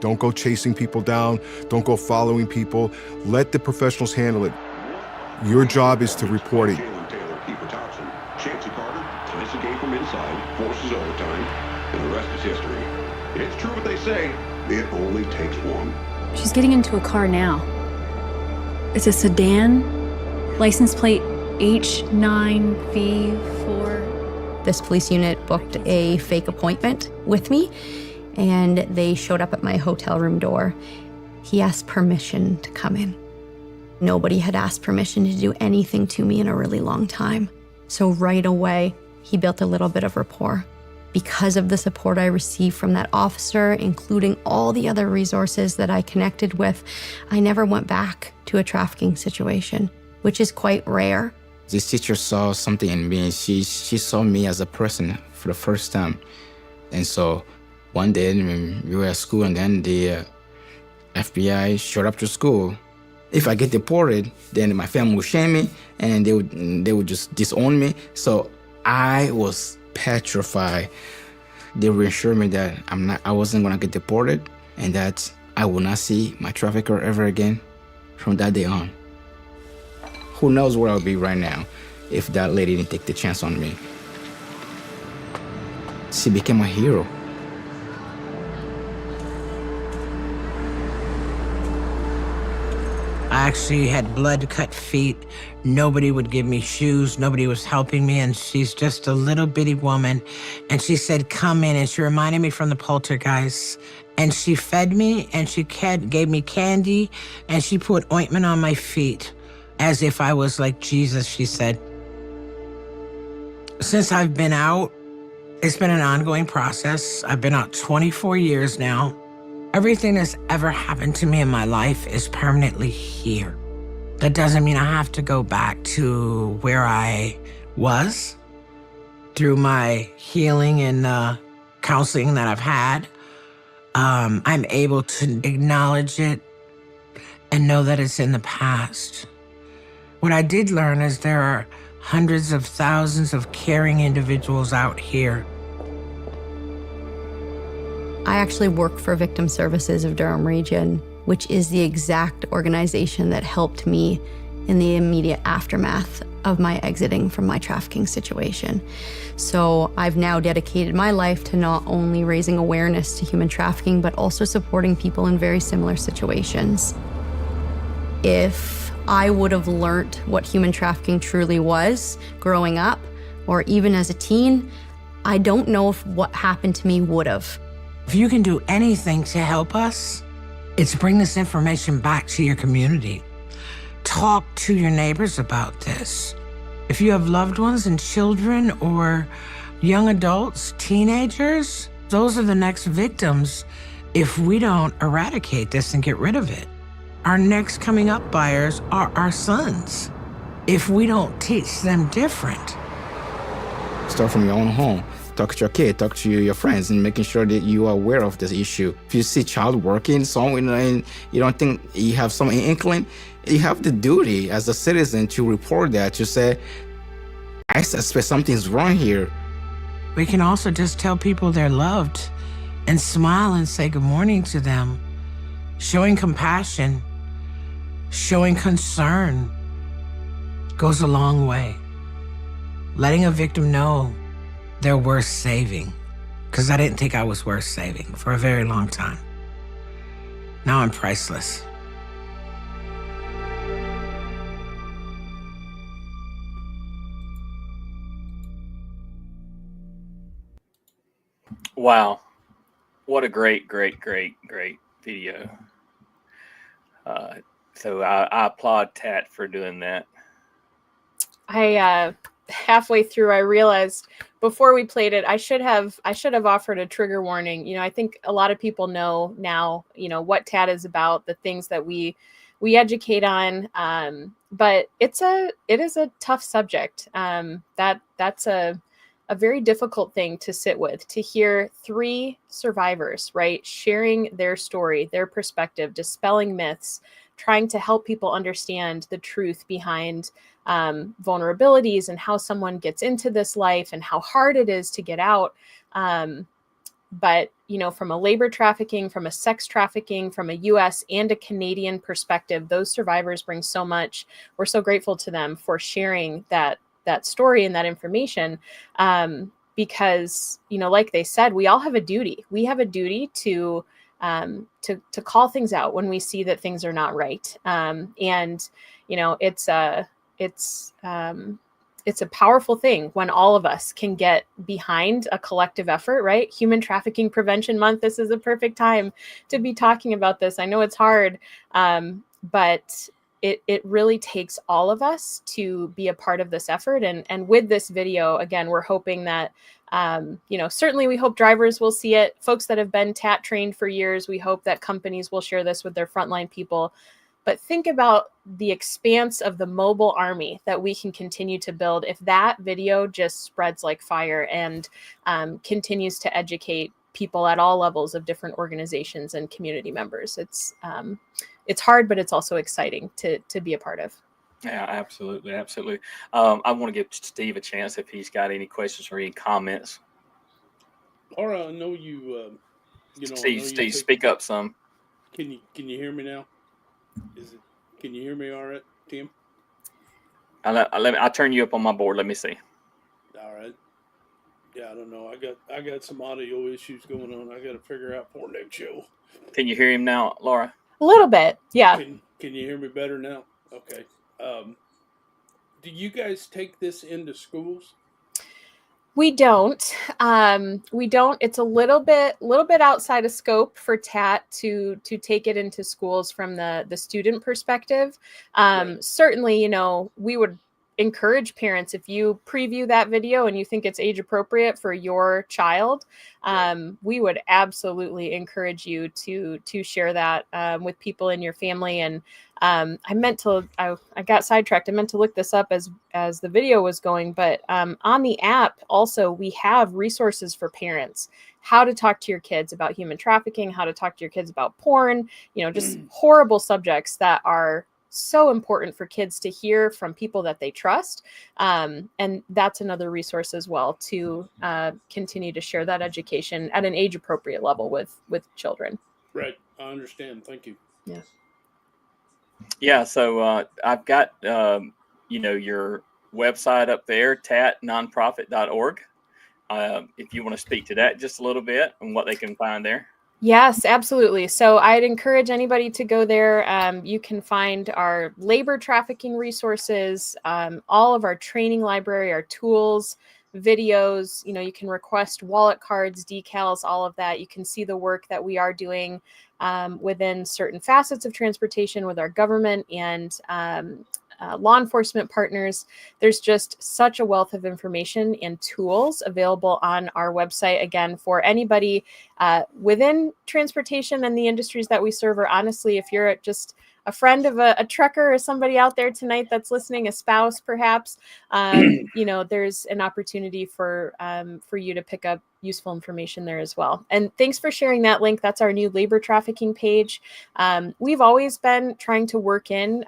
I: Don't go chasing people down. Don't go following people. Let the professionals handle it. Your job is to report it.
P: Chancey Carter ties the game from inside, forces overtime, and the rest is history. It's true what they say. It only takes one.
K: She's getting into a car now. It's a sedan, license plate H9V4.
E: This police unit booked a fake appointment with me, and they showed up at my hotel room door. He asked permission to come in. Nobody had asked permission to do anything to me in a really long time. So right away, he built a little bit of rapport. Because of the support I received from that officer, including all the other resources that I connected with, I never went back to a trafficking situation, which is quite rare.
G: This teacher saw something in me. She saw me as a person for the first time. And so one day we were at school, and then the FBI showed up to school. If I get deported, then my family would shame me, and they would just disown me. So I was petrified. They reassured me that I wasn't gonna get deported, and that I will not see my trafficker ever again from that day on. Who knows where I'll be right now if that lady didn't take the chance on me. She became a hero.
F: I actually had blood-cut feet. Nobody would give me shoes. Nobody was helping me, and she's just a little bitty woman. And she said, come in, and she reminded me from the Poltergeist. And she fed me, and she gave me candy, and she put ointment on my feet, as if I was like Jesus, she said. Since I've been out, it's been an ongoing process. I've been out 24 years now. Everything that's ever happened to me in my life is permanently here. That doesn't mean I have to go back to where I was. Through my healing and counseling that I've had, I'm able to acknowledge it and know that it's in the past. What I did learn is there are hundreds of thousands of caring individuals out here.
E: I actually work for Victim Services of Durham Region, which is the exact organization that helped me in the immediate aftermath of my exiting from my trafficking situation. So I've now dedicated my life to not only raising awareness to human trafficking, but also supporting people in very similar situations. If I would have learned what human trafficking truly was growing up, or even as a teen, I don't know if what happened to me would have.
F: If you can do anything to help us, it's bring this information back to your community. Talk to your neighbors about this. If you have loved ones and children or young adults, teenagers, those are the next victims if we don't eradicate this and get rid of it. Our next coming up buyers are our sons if we don't teach them different.
G: Start from your own home. Talk to your kid, talk to your friends, and making sure that you are aware of this issue. If you see child working somewhere and you don't think you have some inkling, you have the duty as a citizen to report that, to say, I suspect something's wrong here.
F: We can also just tell people they're loved and smile and say good morning to them. Showing compassion, showing concern goes a long way. Letting a victim know they're worth saving, because I didn't think I was worth saving for a very long time. Now I'm priceless.
B: Wow. What a great video. So I applaud Tat for doing that.
D: I halfway through I realized before we played it I should have offered a trigger warning. I think a lot of people know now, what TAT is about, the things that we educate on, but it is a tough subject. That's a very difficult thing to sit with, to hear 3 survivors, right, sharing their story, their perspective, dispelling myths, trying to help people understand the truth behind vulnerabilities and how someone gets into this life and how hard it is to get out. But, from a labor trafficking, from a sex trafficking, from a US and a Canadian perspective, those survivors bring so much. We're so grateful to them for sharing that story and that information. Because, like they said, we all have a duty. We have a duty to call things out when we see that things are not right. And, it's a powerful thing when all of us can get behind a collective effort, right? Human Trafficking Prevention Month. This is a perfect time to be talking about this. I know it's hard, but it really takes all of us to be a part of this effort. And with this video, again, we're hoping that, certainly we hope drivers will see it. Folks that have been TAT trained for years, we hope that companies will share this with their frontline people. But think about the expanse of the mobile army that we can continue to build if that video just spreads like fire and continues to educate people at all levels of different organizations and community members. It's hard, but it's also exciting to be a part of.
B: Yeah, absolutely. Absolutely. I want to give Steve a chance if he's got any questions or any comments.
C: Laura, I know you,
B: Steve, speak up some.
C: Can you hear me now? Can you hear me all right, Tim?
B: I'll turn you up on my board. Let me see.
C: All right. Yeah, I don't know. I got some audio issues going on. I got to figure out for next show.
B: Can you hear him now, Laura?
D: A little bit, yeah.
C: Can you hear me better now? Okay. Do you guys take this into schools?
D: We don't. It's a little bit outside of scope for TAT to take it into schools from the student perspective. Right. Certainly, we would encourage parents, if you preview that video and you think it's age appropriate for your child, we would absolutely encourage you to share that with people in your family. And I got sidetracked. I meant to look this up as the video was going, but on the app also we have resources for parents, how to talk to your kids about human trafficking, how to talk to your kids about porn, just horrible subjects that are so important for kids to hear from people that they trust. And that's another resource as well to continue to share that education at an age appropriate level with children.
C: Right. I understand. Thank you.
D: Yeah.
B: Yeah. So I've got, your website up there, tatnonprofit.org. If you want to speak to that just a little bit and what they can find there.
D: Yes, absolutely. So I'd encourage anybody to go there. You can find our labor trafficking resources, all of our training library, our tools, videos. You can request wallet cards, decals, all of that. You can see the work that we are doing within certain facets of transportation with our government and law enforcement partners. There's just such a wealth of information and tools available on our website, again, for anybody within transportation and the industries that we serve, or honestly, if you're just a friend of a trucker or somebody out there tonight that's listening, a spouse perhaps, there's an opportunity for you to pick up useful information there as well. And thanks for sharing that link. That's our new labor trafficking page. We've always been trying to work in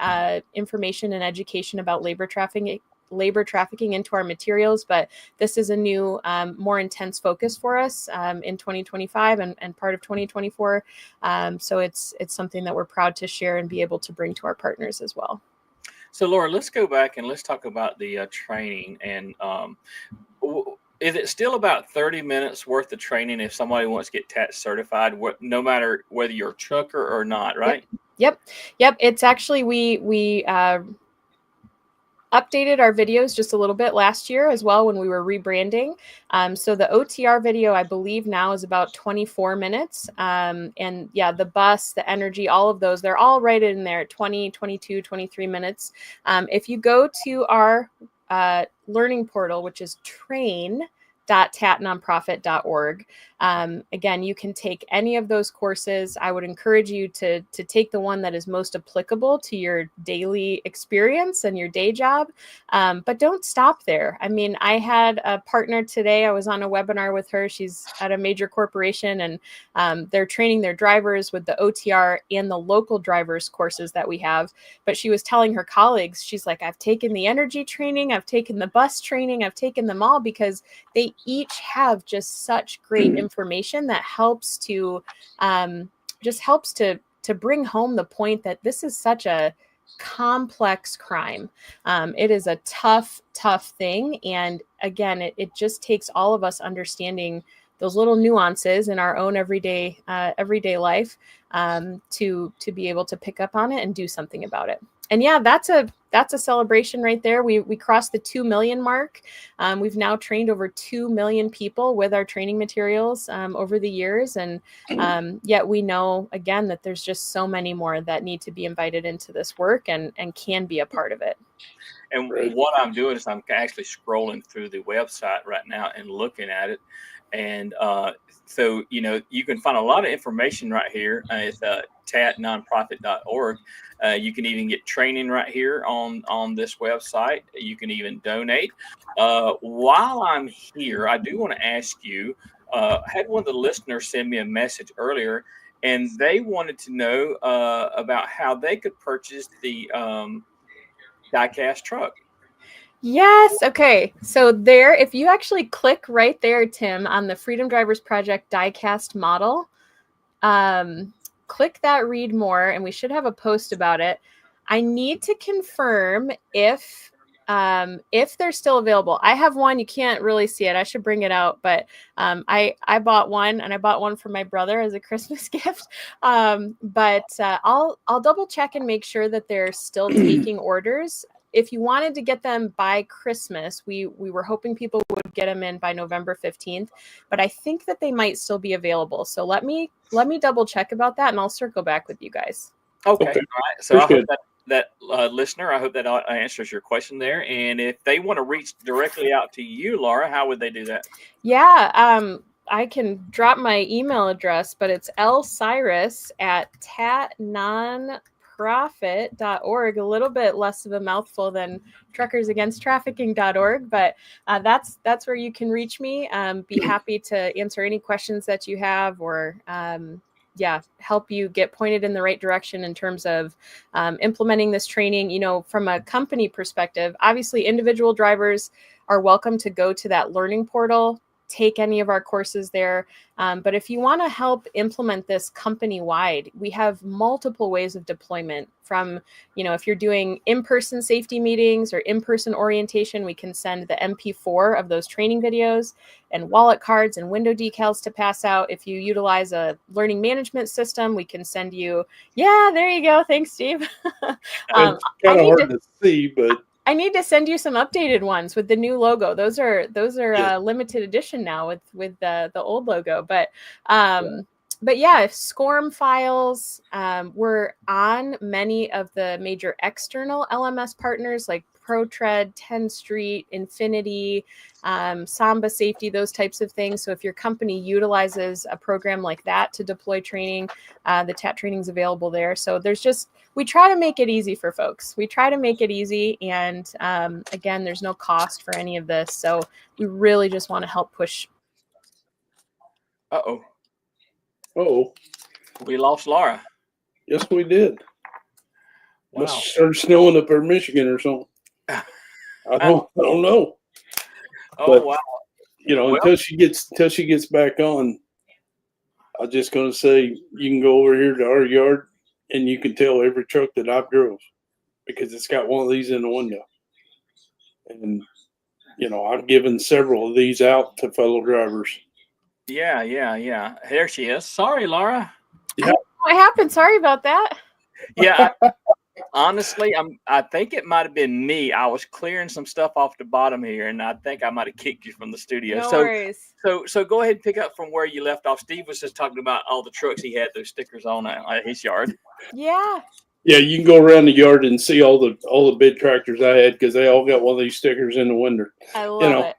D: information and education about labor trafficking into our materials, but this is a new, more intense focus for us in 2025 and part of 2024. So it's something that we're proud to share and be able to bring to our partners as well.
B: So Laura, let's go back and let's talk about the training. And is it still about 30 minutes worth of training if somebody wants to get TAT certified, no matter whether you're a trucker or not, right?
D: Yep. It's actually, we updated our videos just a little bit last year as well when we were rebranding. So the OTR video, I believe now is about 24 minutes. And yeah, the bus, the energy, all of those, they're all right in there, 20, 22, 23 minutes. If you go to our learning portal, which is train.tatnonprofit.org. Again, you can take any of those courses. I would encourage you to take the one that is most applicable to your daily experience and your day job. But don't stop there. I mean, I had a partner today. I was on a webinar with her. She's at a major corporation, and they're training their drivers with the OTR and the local drivers courses that we have. But she was telling her colleagues, she's like, I've taken the energy training, I've taken the bus training, I've taken them all, because they each have just such great information that helps to bring home the point that this is such a complex crime. It is a tough thing. And again, it just takes all of us understanding those little nuances in our own everyday life to be able to pick up on it and do something about it. yeah, that's a celebration right there. We crossed the 2 million mark. We've now trained over 2 million people with our training materials over the years. And yet we know, again, that there's just so many more that need to be invited into this work and can be a part of it.
B: And what I'm doing is I'm actually scrolling through the website right now and looking at it. And so, you can find a lot of information right here. It's tatnonprofit.org. You can even get training right here on this website. You can even donate. While I'm here, I do want to ask you, I had one of the listeners send me a message earlier, and they wanted to know about how they could purchase the diecast truck.
D: Yes. Okay. So there, if you actually click right there, Tim, on the Freedom Drivers Project diecast model, click that read more, and we should have a post about it. I need to confirm if they're still available. I have one. You can't really see it. I should bring it out, but I bought one, and I bought one for my brother as a Christmas gift. But I'll double check and make sure that they're still taking orders. If you wanted to get them by Christmas, we were hoping people would get them in by November 15th, but I think that they might still be available. So let me double check about that, and I'll circle back with you guys.
B: Okay. All right. So I hope that listener, I hope that answers your question there. And if they want to reach directly out to you, Laura, how would they do that?
D: Yeah. I can drop my email address, but it's lcyrus@tatnonprofit.org. A little bit less of a mouthful than truckersagainsttrafficking.org, but that's where you can reach me. Be happy to answer any questions that you have, or help you get pointed in the right direction in terms of implementing this training. From a company perspective, obviously individual drivers are welcome to go to that learning portal, take any of our courses there. But if you want to help implement this company-wide, we have multiple ways of deployment. From, if you're doing in-person safety meetings or in-person orientation, we can send the MP4 of those training videos and wallet cards and window decals to pass out. If you utilize a learning management system, we can send you, there you go. Thanks, Steve.
C: It's kind of hard to see, but
D: I need to send you some updated ones with the new logo. Those are limited edition now with the old logo. But SCORM files. We're on many of the major external LMS partners like ProTread, 10 Street, Infinity, Samba Safety, those types of things. So if your company utilizes a program like that to deploy training, the TAT training is available there. So we try to make it easy for folks. We try to make it easy. And again, there's no cost for any of this. So we really just want to help push.
C: Oh,
B: we lost Laura.
C: Yes, we did.
B: Wow.
C: Must have started snowing up in Michigan or something. I don't know.
B: Wow.
C: Until she gets back on, I'm just going to say you can go over here to our yard and you can tell every truck that I've drove because it's got one of these in the window. And, I've given several of these out to fellow drivers.
B: Yeah. There she is. Sorry, Laura.
C: Yeah.
D: What happened? Sorry about that.
B: Yeah. Honestly, I think it might have been me. I was clearing some stuff off the bottom here, and I think I might have kicked you from the studio.
D: No worries.
B: So go ahead and pick up from where you left off. Steve was just talking about all the trucks he had those stickers on at his yard.
D: Yeah.
C: Yeah, you can go around the yard and see all the big tractors I had because they all got one of these stickers in the window.
D: I love it.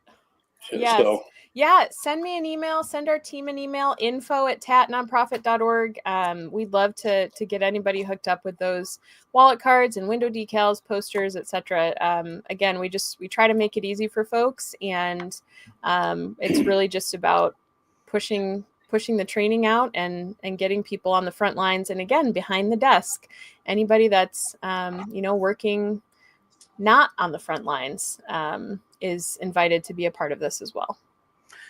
D: Yes.
C: So.
D: Yeah, send me an email, send our team an email, info@tatnonprofit.org. We'd love to get anybody hooked up with those wallet cards and window decals, posters, etc. Again, we try to make it easy for folks, and it's really just about pushing the training out and getting people on the front lines, and again, behind the desk. Anybody that's working not on the front lines is invited to be a part of this as well.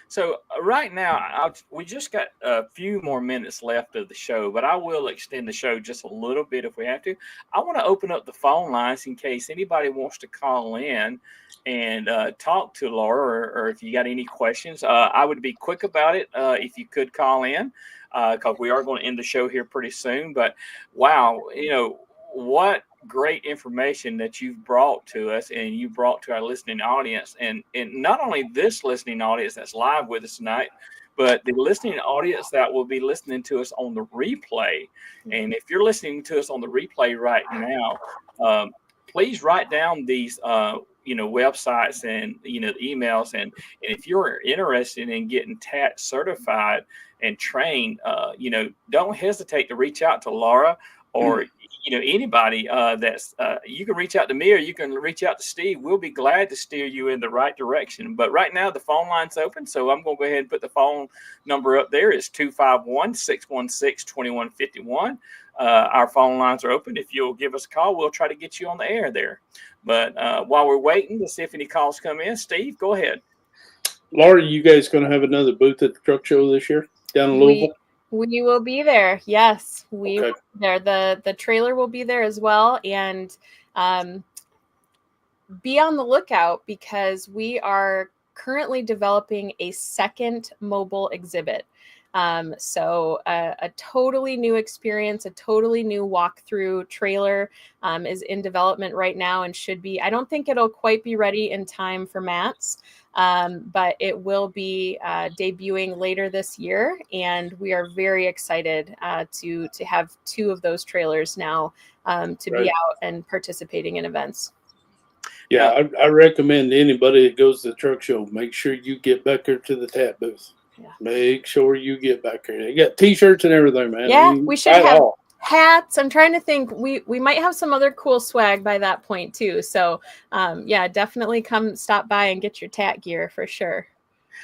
B: So right now, we just got a few more minutes left of the show, but I will extend the show just a little bit if we have to. I want to open up the phone lines in case anybody wants to call in and talk to Laura, or if you got any questions. I would be quick about it if you could call in, because we are going to end the show here pretty soon. But wow, what great information that you've brought to us and you brought to our listening audience, and not only this listening audience that's live with us tonight, but the listening audience that will be listening to us on the replay. And if you're listening to us on the replay right now, please write down these websites and emails, and if you're interested in getting TAT certified and trained, don't hesitate to reach out to Laura or anybody that's you can reach out to me or you can reach out to Steve. We'll be glad to steer you in the right direction. But right now the phone line's open, so I'm going to go ahead and put the phone number up there. It's 251-616-2151. Our phone lines are open. If you'll give us a call, we'll try to get you on the air there. But while we're waiting to see if any calls come in, Steve, go ahead.
C: Laura, you guys going to have another booth at the truck show this year down in Louisville?
D: We will be there. Yes, we will be there. The trailer will be there as well. And be on the lookout because we are currently developing a second mobile exhibit. So a totally new experience, a totally new walkthrough trailer is in development right now and should be. I don't think it'll quite be ready in time for Matt's, but it will be debuting later this year. And we are very excited to have two of those trailers now to be out and participating in events.
C: Yeah, I recommend anybody that goes to the truck show, make sure you get back there to the TAT booth. Yeah. Make sure you get back there. They got T-shirts and everything, man.
D: Yeah, we should have hats. I'm trying to think. We might have some other cool swag by that point too. So, yeah, definitely come stop by and get your TAT gear for sure.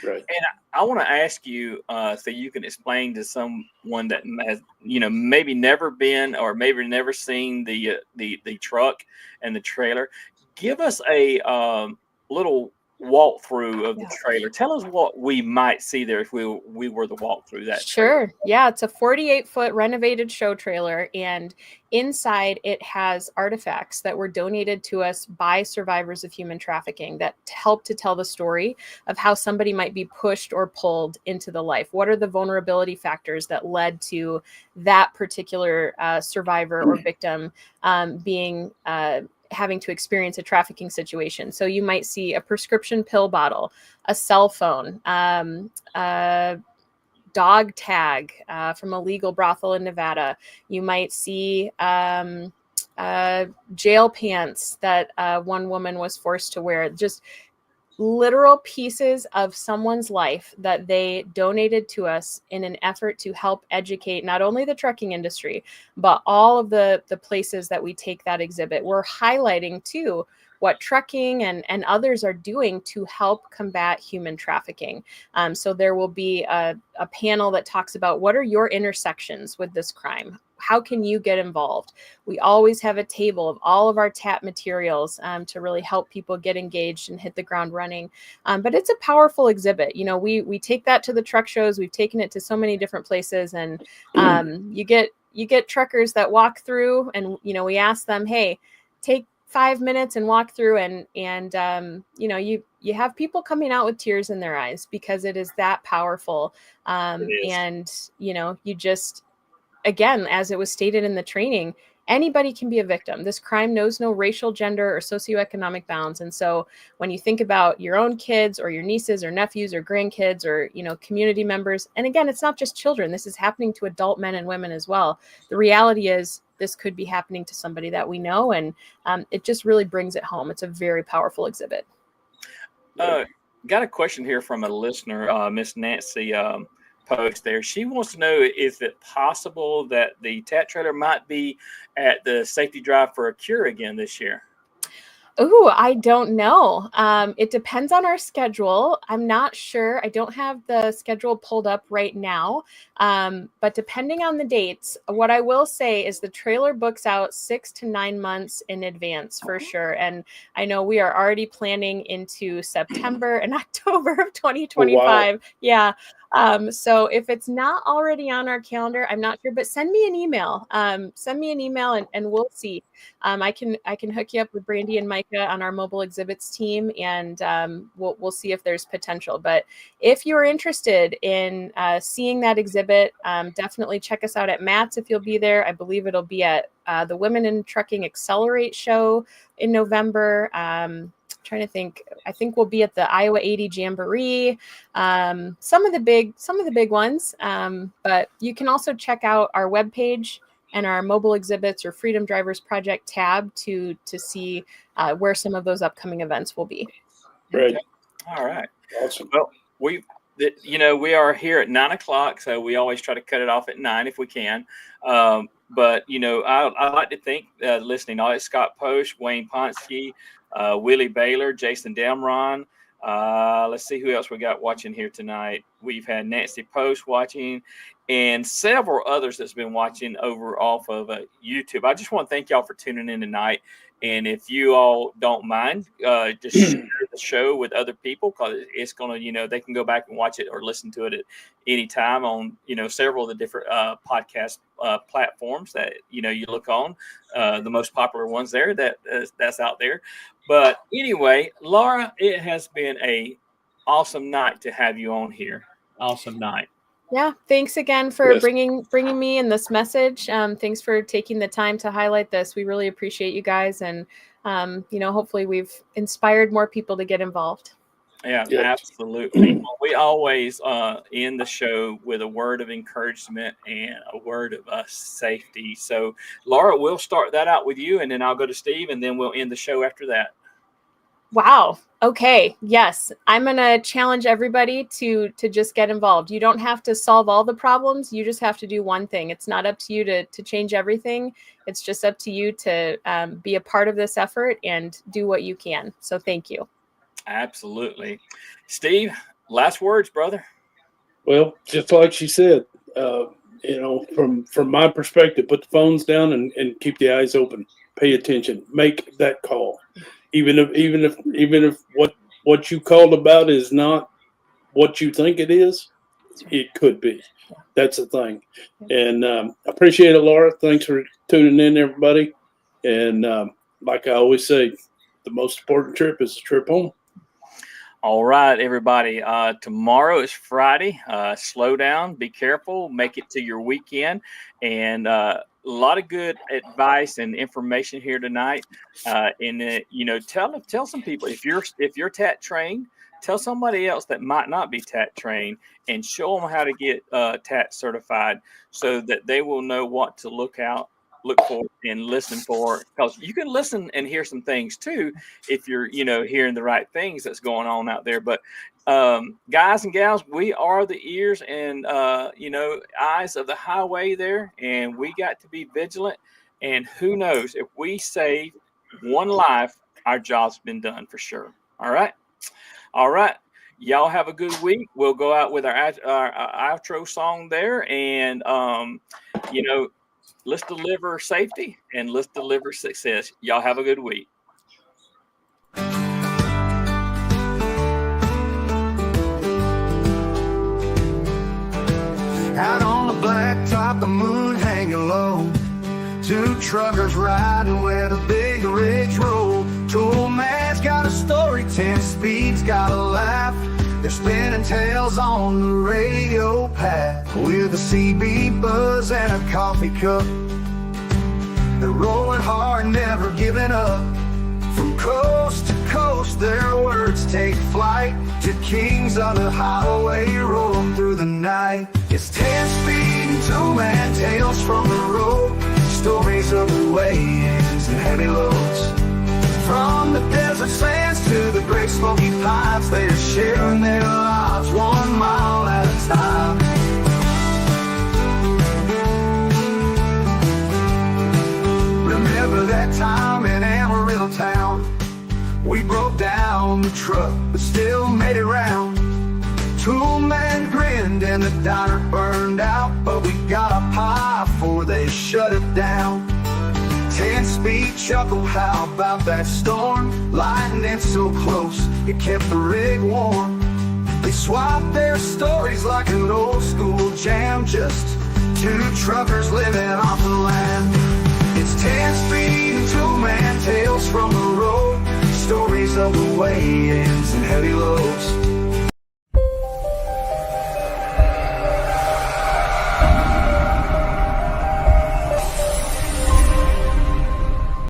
C: Right.
B: And I want to ask you, so you can explain to someone that has, maybe never been or maybe never seen the truck and the trailer. Give us a little walkthrough of the trailer. Tell us what we might see there if we were to walk through that.
D: Sure. Yeah, it's a 48-foot renovated show trailer, and inside it has artifacts that were donated to us by survivors of human trafficking that help to tell the story of how somebody might be pushed or pulled into the life. What are the vulnerability factors that led to that particular survivor or victim being having to experience a trafficking situation? So you might see a prescription pill bottle, a cell phone, a dog tag from a legal brothel in Nevada. You might see jail pants that one woman was forced to wear. Just literal pieces of someone's life that they donated to us in an effort to help educate not only the trucking industry, but all of the places that we take that exhibit. We're highlighting too what trucking and others are doing to help combat human trafficking. So there will be a panel that talks about what are your intersections with this crime? How can you get involved? We always have a table of all of our TAT materials to really help people get engaged and hit the ground running. But it's a powerful exhibit. We take that to the truck shows. We've taken it to so many different places, and you get truckers that walk through, and we ask them, hey, take 5 minutes and walk through, and you have people coming out with tears in their eyes because it is that powerful. And you just, again, as it was stated in the training, anybody can be a victim. This crime knows no racial, gender, or socioeconomic bounds. And so when you think about your own kids or your nieces or nephews or grandkids or, community members, and again, it's not just children, this is happening to adult men and women as well. The reality is this could be happening to somebody that we know. And it just really brings it home. It's a very powerful exhibit.
B: Got a question here from a listener, Miss Nancy post there. She wants to know, is it possible that the TAT trailer might be at the safety drive for a cure again this year?
D: Oh, I don't know. It depends on our schedule. I'm not sure. I don't have the schedule pulled up right now. But depending on the dates, what I will say is the trailer books out 6 to 9 months in advance for sure. And I know we are already planning into September and October of 2025.
C: Oh, wow.
D: Yeah. So if it's not already on our calendar, I'm not sure, but send me an email. And we'll see. I can hook you up with Brandy and Micah on our mobile exhibits team, and we'll see if there's potential. But if you're interested in seeing that exhibit, definitely check us out at Matt's if you'll be there. I believe it'll be at the Women in Trucking Accelerate show in November. Trying to think. I think we'll be at the Iowa 80 Jamboree. Some of the big ones. But you can also check out our webpage and our mobile exhibits or Freedom Drivers Project tab to see where some of those upcoming events will be.
C: Great.
B: All right.
C: Awesome.
B: Well, we are here at 9:00, so we always try to cut it off at 9 if we can. But I like to think listening all Scott Post, Wayne Ponsky, Willie Baylor, Jason Damron. Let's see who else we got watching here tonight. We've had Nancy Post watching and several others that's been watching over off of YouTube. I just want to thank y'all for tuning in tonight. And if you all don't mind, just share the show with other people, because it's going to, they can go back and watch it or listen to it at any time on, several of the different podcast platforms that, you look on, the most popular ones there that's out there. But anyway, Laura, it has been a awesome night to have you on here. Awesome night.
D: Yeah, thanks again for bringing me in this message. Thanks for taking the time to highlight this. We really appreciate you guys, and hopefully we've inspired more people to get involved.
B: Yeah, absolutely. We always end the show with a word of encouragement and a word of safety. So, Laura, we'll start that out with you, and then I'll go to Steve, and then we'll end the show after that.
D: Wow. Okay. Yes. I'm going to challenge everybody to just get involved. You don't have to solve all the problems. You just have to do one thing. It's not up to you to change everything. It's just up to you to be a part of this effort and do what you can. So thank you.
B: Absolutely. Steve, last words, brother.
C: Well, just like she said, from my perspective, put the phones down and keep the eyes open. Pay attention. Make that call. Even if what you called about is not what you think it is, it could be. That's the thing. And appreciate it, Laura. Thanks for tuning in, everybody. And like I always say, the most important trip is the trip home.
B: All right, everybody. Tomorrow is Friday. Slow down. Be careful. Make it to your weekend. And a lot of good advice and information here tonight. Tell some people, if you're TAT trained, tell somebody else that might not be TAT trained, and show them how to get TAT certified, so that they will know what to look for and listen for, because you can listen and hear some things too if you're hearing the right things that's going on out there. But guys and gals, we are the ears and eyes of the highway there, and we got to be vigilant. And who knows, if we save one life, our job's been done for sure. All right. Y'all have a good week. We'll go out with our outro song there, and let's deliver safety and let's deliver success. Y'all have a good week.
A: Out on the blacktop, the moon hanging low. Two truckers riding where the big rigs roll. Tool man's got a story, 10 speed's got a laugh. They're spinning tales on the radio pad with a CB buzz and a coffee cup. They're rolling hard, never giving up. From coast to coast, their words take flight to kings on the highway, rolling through the night. It's 10 speed and two-man tales from the road. Stories of the waves and heavy loads. From the desert sands to the Great Smoky Pines, they're sharing their lives 1 mile at a time. Remember that time in Amarillo town? We broke down the truck, but still made it round. Tool man grinned and the diner burned out, but we got a pie before they shut it down. 10 speed chuckle, how about that storm? Lightning so close, it kept the rig warm. They Swap their stories like an old school jam. Just two truckers living off the land. It's 10 speed and two-man tales from the road. Stories of the weigh-ins and heavy loads.